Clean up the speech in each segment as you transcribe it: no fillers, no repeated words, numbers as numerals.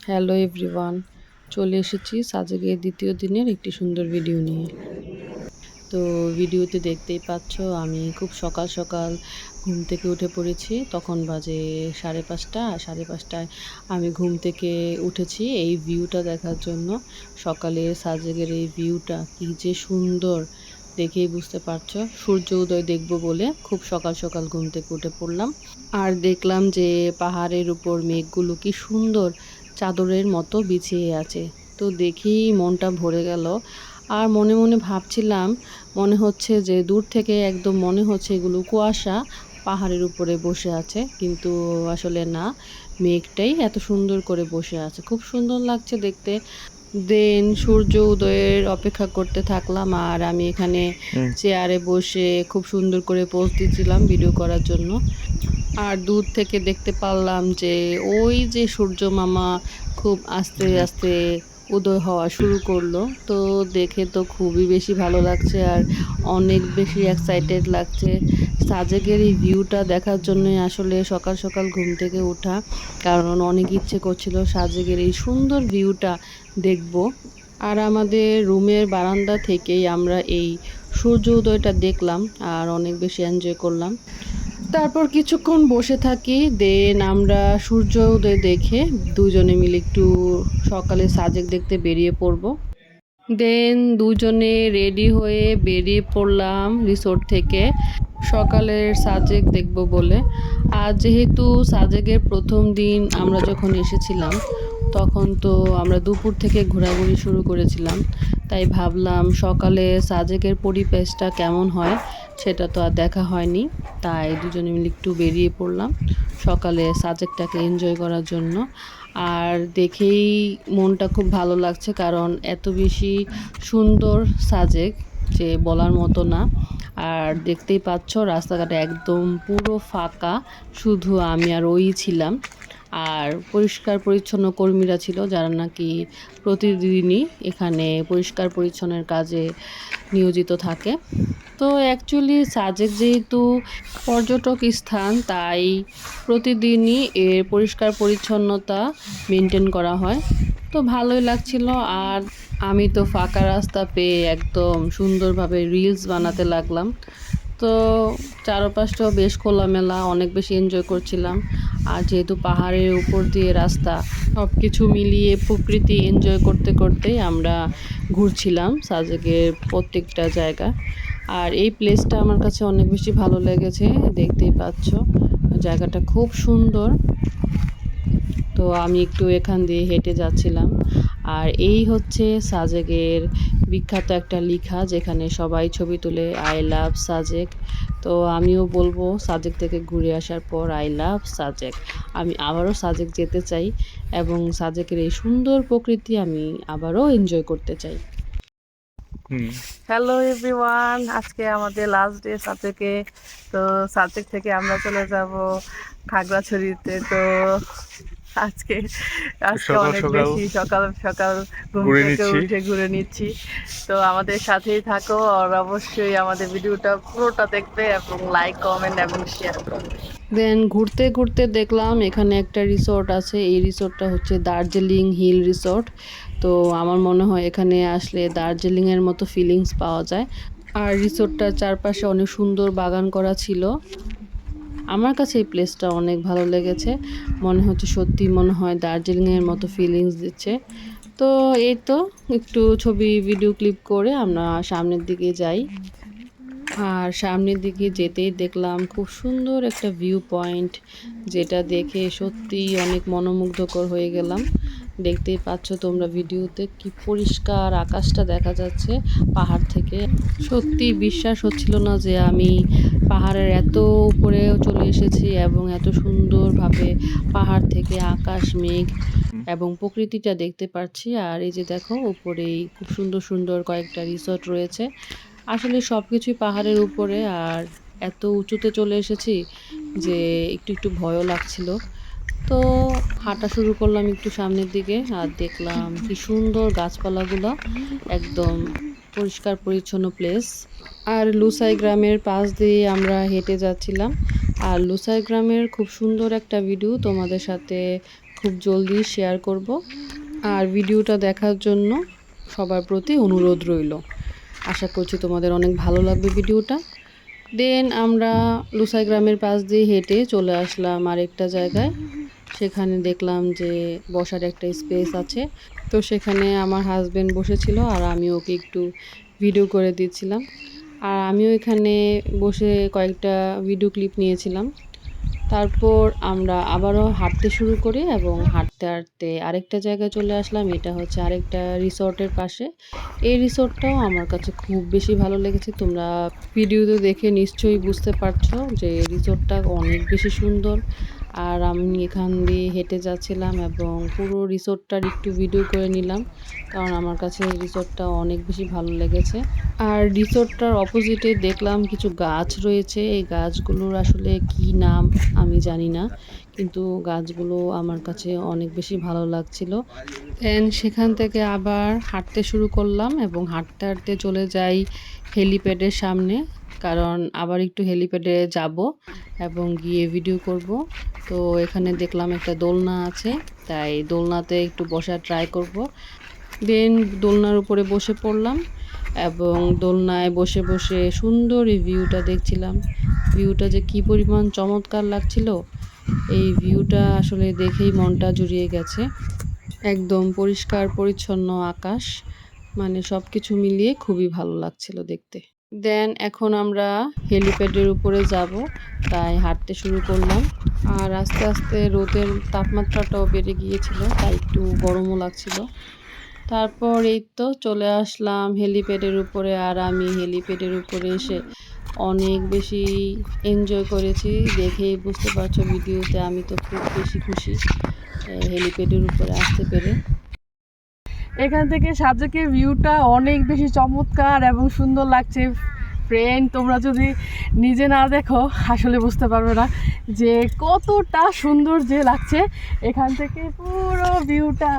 Hello everyone, চলে এসেছি সাজেকের দ্বিতীয় দিনের একটি সুন্দর ভিডিও নিয়ে। তো ভিডিওতে দেখতেই পাচ্ছ আমি খুব সকাল সকাল ঘুম থেকে উঠে পড়েছি। তখন বাজে 5:30। 5:30টায় আমি ঘুম থেকে উঠেছি এই ভিউটা দেখার জন্য। সকালের সাজেকের এই ভিউটা কী যে সুন্দর, দেখেই বুঝতে পারছো। সূর্য উদয় দেখব বলে খুব সকাল সকাল ঘুম থেকে উঠে পড়লাম। আর দেখলাম যে পাহাড়ের উপর মেঘগুলো কি সুন্দর চাদরের মতো বিছিয়ে আছে। তো দেখেই মনটা ভরে গেল। আর মনে মনে ভাবছিলাম, মনে হচ্ছে যে দূর থেকে একদম মনে হচ্ছে এগুলো কুয়াশা পাহাড়ের উপরে বসে আছে, কিন্তু আসলে না, মেঘটাই এত সুন্দর করে বসে আছে, খুব সুন্দর লাগছে দেখতে। দেন সূর্য উদয়ের অপেক্ষা করতে থাকলাম, আর আমি এখানে চেয়ারে বসে খুব সুন্দর করে পোজ দিচ্ছিলাম ভিডিও করার জন্য। আর দূর থেকে দেখতে পারলাম যে ওই যে সূর্য মামা খুব আস্তে আস্তে উদয় হওয়া শুরু করলো। তো দেখে তো খুবই বেশি ভালো লাগছে আর অনেক বেশি এক্সাইটেড লাগছে। সাজেকের এই ভিউটা দেখার জন্যই আসলে সকাল সকাল ঘুম থেকে ওঠা, কারণ অনেক ইচ্ছে করছিল সাজেকের এই সুন্দর ভিউটা দেখব। আর আমাদের রুমের বারান্দা থেকেই আমরা এই সূর্য উদয়টা দেখলাম আর অনেক বেশি এনজয় করলাম। তারপর কিছুক্ষণ বসে থাকি, দেন আমরা সূর্য উদয় দেখে দুজনে মিলে একটু সকালে সাজেক দেখতে বেরিয়ে পড়ব। দেন দুজনে রেডি হয়ে বেরিয়ে পড়লাম রিসোর্ট থেকে সকালের সাজেক দেখব বলে। আর যেহেতু সাজেকের প্রথম দিন আমরা যখন এসেছিলাম তখন তো আমরা দুপুর থেকে ঘোরাঘুরি শুরু করেছিলাম, তাই ভাবলাম সকালে সাজেকের পরিবেশটা কেমন হয় সেটা তো আর দেখা হয়নি, তাই দুজনে মিলে একটু বেরিয়ে পড়লাম সকালে সাজেকটাকে এনজয় করার জন্য। আর দেখেই মনটা খুব ভালো লাগছে, কারণ এত বেশি সুন্দর সাজেক যে বলার মতো না। আর দেখতেই পাচ্ছ রাস্তাঘাটে একদম পুরো ফাঁকা, শুধু আমি আর ওই ছিলাম। আর পরিষ্কার পরিচ্ছন্ন কর্মীরা ছিল যারা নাকি প্রতিদিনই এখানে পরিষ্কার পরিচ্ছন্নের কাজে নিয়োজিত থাকে। তো অ্যাকচুয়ালি সাজেক যেহেতু পর্যটক স্থান, তাই প্রতিদিনই এর পরিষ্কার পরিচ্ছন্নতা মেনটেন করা হয়। তো ভালোই লাগছিল। আর আমি তো ফাঁকা রাস্তা পেয়ে একদম সুন্দরভাবে রিলস বানাতে লাগলাম। তো চারপাশটাও বেশ খোলামেলা, অনেক বেশি এনজয় করছিলাম। আর যেহেতু পাহাড়ের উপর দিয়ে রাস্তা, সব কিছু মিলিয়ে প্রকৃতি এনজয় করতে করতেই আমরা ঘুরছিলাম সাজেকের প্রত্যেকটা জায়গা। আর এই প্লেসটা আমার কাছে অনেক বেশি ভালো লেগেছে, দেখতেই পাচ্ছ জায়গাটা খুব সুন্দর। তো আমি একটু এখান দিয়ে হেঁটে যাচ্ছিলাম। আর এই হচ্ছে সাজেকের বিখ্যাত একটা লেখা, যেখানে সবাই ছবি তুলে আই লাভ সাজেক। তো আমিও বলবো সাজেক থেকে ঘুরে আসার পর আই লাভ সাজেক। আমি আবারও সাজেক যেতে চাই এবং সাজেকের এই সুন্দর প্রকৃতি আমি আবারও এনজয় করতে চাই। হ্যালো এভরিওয়ান, আজকে আমাদের লাস্ট ডে সাজেকে। তো সাজেক থেকে আমরা চলে যাব খাগড়াছড়িতে। তো আজকে আজকে সকাল অনেক সকাল বেশি সকাল সকাল ঘুম ঘুরে থেকে নিচ্ছি। উঠে ঘুরে নিচ্ছি। তো আমাদের সাথেই থাকো আর অবশ্যই আমাদের ভিডিওটা পুরোটা দেখবে এবং লাইক কমেন্ট এবং শেয়ার করবে। দেন ঘুরতে ঘুরতে দেখলাম এখানে একটা রিসোর্ট আছে। এই রিসোর্টটা হচ্ছে দার্জিলিং হিল রিসোর্ট। তো আমার মনে হয় এখানে আসলে দার্জিলিংয়ের মতো ফিলিংস পাওয়া যায়। আর রিসোর্টটার চারপাশে অনেক সুন্দর বাগান করা ছিল। আমার কাছে এই প্লেসটা অনেক ভালো লেগেছে, মনে হচ্ছে সত্যি মনে হয় দার্জিলিংয়ের মতো ফিলিংস দিচ্ছে। তো এই তো একটু ছবি ভিডিও ক্লিপ করে আমরা সামনের দিকে যাই। আর সামনের দিকে যেতেই দেখলাম খুব সুন্দর একটা ভিউ পয়েন্ট, যেটা দেখে সত্যিই অনেক মনোমুগ্ধকর হয়ে গেলাম। দেখতেই পাচ্ছ তোমরা ভিডিওতে কি পরিষ্কার আকাশটা দেখা যাচ্ছে পাহাড় থেকে। সত্যি বিশ্বাস হচ্ছিল না যে আমি পাহাড়ের এত উপরে চলে এসেছি এবং এত সুন্দরভাবে পাহাড় থেকে আকাশ, মেঘ এবং প্রকৃতিটা দেখতে পাচ্ছি। আর এই যে দেখো উপরেই খুব সুন্দর সুন্দর কয়েকটা রিসোর্ট রয়েছে। আসলে সব কিছুই পাহাড়ের উপরে, আর এত উঁচুতে চলে এসেছি যে একটু একটু ভয়ও লাগছিল। তো হাঁটা শুরু করলাম একটু সামনের দিকে, আর দেখলাম কি সুন্দর গাছপালাগুলো, একদম পরিষ্কার পরিচ্ছন্ন প্লেস। আর লুসাই গ্রামের পাশ দিয়ে আমরা হেঁটে যাচ্ছিলাম। আর লুসাই গ্রামের খুব সুন্দর একটা ভিডিও তোমাদের সাথে খুব খুব জলদি শেয়ার করব। আর ভিডিওটা দেখার জন্য সবার প্রতি অনুরোধ রইল। আশা করছি তোমাদের অনেক ভালো লাগবে ভিডিওটা। দেন আমরা লুসাই গ্রামের পাশ দিয়ে হেঁটে চলে আসলাম আরেকটা জায়গায়। সেখানে দেখলাম যে বসার একটা স্পেস আছে। তো সেখানে আমার হাজবেন্ড বসেছিল আর আমি ওকে একটু ভিডিও করে দিচ্ছিলাম। আর আমিও এখানে বসে কয়েকটা ভিডিও ক্লিপ নিয়েছিলাম। তারপর আমরা আবারও হাঁটতে শুরু করি এবং হাঁটতে হাঁটতে আরেকটা জায়গায় চলে আসলাম। এটা হচ্ছে আরেকটা রিসর্টের পাশে। এই রিসর্টটাও আমার কাছে খুব বেশি ভালো লেগেছে। তোমরা ভিডিওতে দেখে নিশ্চয়ই বুঝতে পারছো যে রিসর্টটা অনেক বেশি সুন্দর। আর আমি এখান দিয়ে হেঁটে যাচ্ছিলাম এবং পুরো রিসর্টটার একটু ভিডিও করে নিলাম, কারণ আমার কাছে রিসর্টটা অনেক বেশি ভালো লেগেছে। আর রিসর্টটার অপোজিটে দেখলাম কিছু গাছ রয়েছে। এই গাছগুলোর আসলে কি নাম আমি জানি না, কিন্তু গাছগুলো আমার কাছে অনেক বেশি ভালো লাগছিল। দেন সেখান থেকে আবার হাঁটতে শুরু করলাম এবং হাঁটতে হাঁটতে চলে যাই হেলিপ্যাডের সামনে, কারণ আবার একটু হেলিপ্যাডে যাব এবং গিয়ে ভিডিও করব। তো এখানে দেখলাম একটা দোলনা আছে, তাই দোলনাতে একটু বসার ট্রাই করব। দেন দোলনার উপরে বসে পড়লাম এবং দোলনায় বসে বসে সুন্দর এই ভিউটা দেখছিলাম। ভিউটা যে কি পরিমাণ চমৎকার লাগছিল, এই ভিউটা আসলে দেখেই মনটা জুড়িয়ে গেছে। একদম পরিষ্কার পরিচ্ছন্ন আকাশ, মানে সব কিছু মিলিয়ে খুবই ভালো লাগছিল দেখতে। দেন এখন আমরা হেলিপ্যাডের উপরে যাব, তাই হাঁটতে শুরু করলাম। আর আস্তে আস্তে রোদের তাপমাত্রাটাও বেড়ে গিয়েছিল, তাই একটু গরমও লাগছিল। তারপর এই তো চলে আসলাম হেলিপ্যাডের উপরে। আর আমি হেলিপ্যাডের উপরে এসে অনেক বেশি এনজয় করেছি। দেখেই বুঝতে পারছো ভিডিওতে, আমি তো খুব বেশি খুশি হেলিপ্যাডের উপরে আসতে পেরে। এখান থেকে সাজেকের ভিউটা অনেক বেশি চমৎকার এবং সুন্দর লাগছে। ফ্রেন্ড, তোমরা যদি নিজে না দেখো আসলে বুঝতে পারবে না যে কতটা সুন্দর যে লাগছে এখান থেকে পুরো ভিউটা।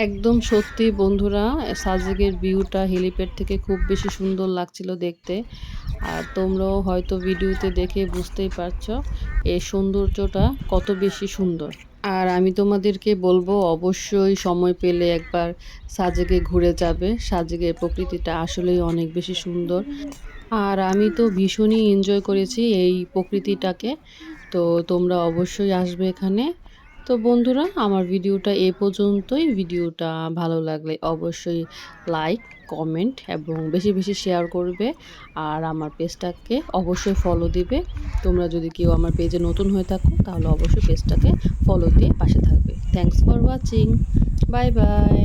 একদম সত্যি বন্ধুরা, সাজেকের ভিউটা হেলিপ্যাড থেকে খুব বেশি সুন্দর লাগছিল দেখতে। আর তোমরাও হয়তো ভিডিওতে দেখে বুঝতেই পারছো এই সৌন্দর্যটা কত বেশি সুন্দর। আর আমি তোমাদেরকে বলবো অবশ্যই সময় পেলে একবার সাজেকে ঘুরে যাবে। সাজেকের প্রকৃতিটা আসলেই অনেক বেশি সুন্দর। আর আমি তো ভীষণই এনজয় করেছি এই প্রকৃতিটাকে। তো তোমরা অবশ্যই আসবে এখানে। তো বন্ধুরা, আমার ভিডিওটা এ পর্যন্তই। ভিডিওটা ভালো লাগলে অবশ্যই লাইক, কমেন্ট এবং বেশি বেশি শেয়ার করবে। আর আমার পেজটাকে অবশ্যই ফলো দিবে। তোমরা যদি কেউ আমার পেজে নতুন হয়ে থাকো তাহলে অবশ্যই পেজটাকে ফলো দিয়ে পাশে থাকবে। Thanks for watching. Bye bye.